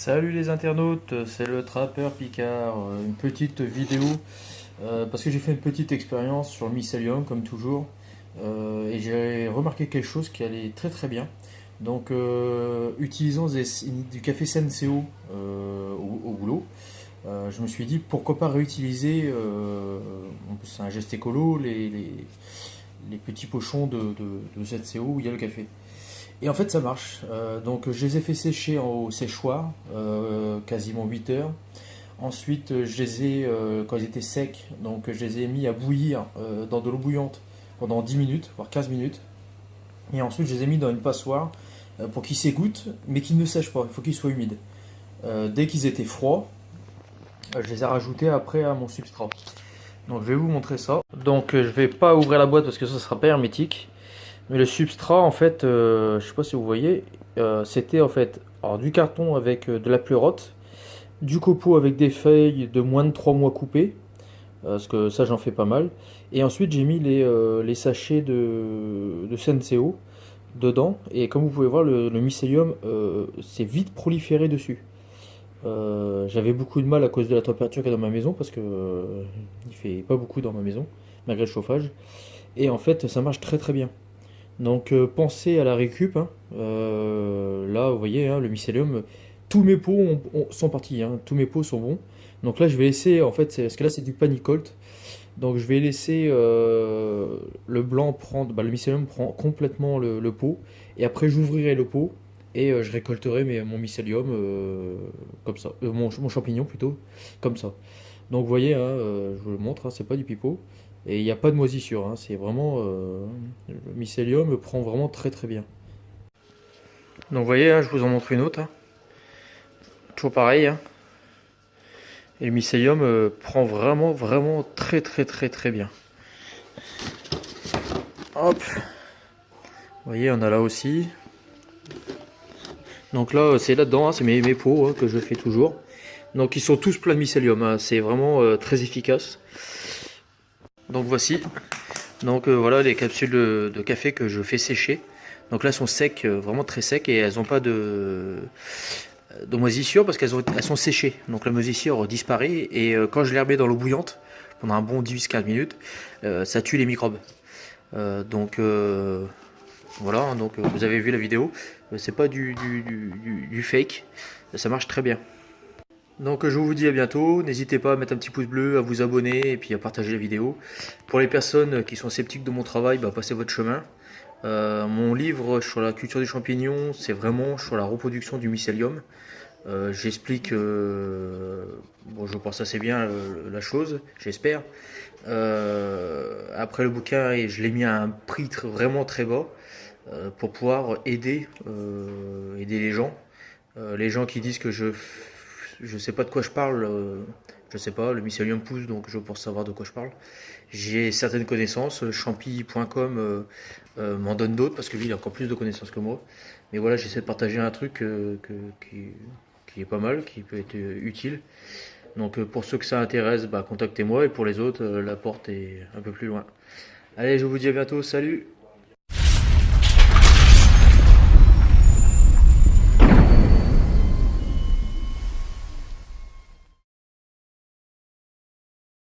Salut les internautes, c'est le trappeur Picard. Une petite vidéo parce que j'ai fait une petite expérience sur le mycélium comme toujours et j'ai remarqué quelque chose qui allait très très bien. Donc utilisant du café Senseo au boulot, je me suis dit pourquoi pas réutiliser, en plus c'est un geste écolo, les petits pochons de Senseo où il y a le café. Et en fait, ça marche. Donc, je les ai fait sécher au séchoir, quasiment 8 heures. Ensuite, je les ai, quand ils étaient secs, donc je les ai mis à bouillir dans de l'eau bouillante pendant 10 minutes, voire 15 minutes. Et ensuite, je les ai mis dans une passoire pour qu'ils s'égouttent, mais qu'ils ne sèchent pas. Il faut qu'ils soient humides. Dès qu'ils étaient froids, je les ai rajoutés après à mon substrat. Donc, je vais vous montrer ça. Donc, je vais pas ouvrir la boîte parce que ça sera pas hermétique. Mais le substrat, en fait, je sais pas si vous voyez, c'était en fait alors, du carton avec de la pleurote, du copeaux avec des feuilles de moins de 3 mois coupées, parce que ça j'en fais pas mal. Et ensuite j'ai mis les sachets de Senseo dedans. Et comme vous pouvez voir, le mycélium s'est vite proliféré dessus. J'avais beaucoup de mal à cause de la température qu'il y a dans ma maison, parce que il fait pas beaucoup dans ma maison, malgré le chauffage. Et en fait, ça marche très très bien. Donc pensez à la récup, hein. Là, vous voyez, hein, le mycélium, tous mes pots sont partis, hein, tous mes pots sont bons. Donc là, je vais laisser, en fait, parce que là, c'est du panicolt. Donc je vais laisser le blanc prendre, bah, le mycélium prend complètement le pot. Et après, j'ouvrirai le pot et je récolterai mon mycélium comme ça. Mon champignon plutôt, comme ça. Donc vous voyez, hein, je vous le montre, hein, c'est pas du pipeau. Et il n'y a pas de moisissure, hein, c'est vraiment. Le mycélium prend vraiment très très bien. Donc vous voyez, hein, je vous en montre une autre, hein. Toujours pareil, hein. Et le mycélium prend vraiment vraiment très très très très bien. Hop. Vous voyez, on a là aussi. Donc là, c'est là-dedans, hein, c'est mes pots hein, que je fais toujours. Donc ils sont tous pleins de mycélium, hein, c'est vraiment très efficace. Donc voici. Donc voilà les capsules de café que je fais sécher. Donc là elles sont secs, vraiment très secs et elles n'ont pas de moisissure parce elles sont séchées. Donc la moisissure disparaît et quand je les remets dans l'eau bouillante pendant un bon 10-15 minutes, ça tue les microbes. Donc voilà, donc vous avez vu la vidéo, c'est pas du fake, ça marche très bien. Donc je vous dis à bientôt, n'hésitez pas à mettre un petit pouce bleu, à vous abonner et puis à partager la vidéo. Pour les personnes qui sont sceptiques de mon travail, bah, passez votre chemin. Mon livre sur la culture du champignon, c'est vraiment sur la reproduction du mycélium. J'explique, bon je pense assez bien la chose, j'espère. Après le bouquin, et je l'ai mis à un prix vraiment très bas pour pouvoir aider les gens qui disent que je sais pas de quoi je parle, je sais pas, le mycélium pousse donc je pense savoir de quoi je parle. J'ai certaines connaissances, champi.com m'en donne d'autres parce que lui il a encore plus de connaissances que moi. Mais voilà, j'essaie de partager un truc qui est pas mal, qui peut être utile. Donc pour ceux que ça intéresse, bah, contactez-moi et pour les autres, la porte est un peu plus loin. Allez, je vous dis à bientôt, salut!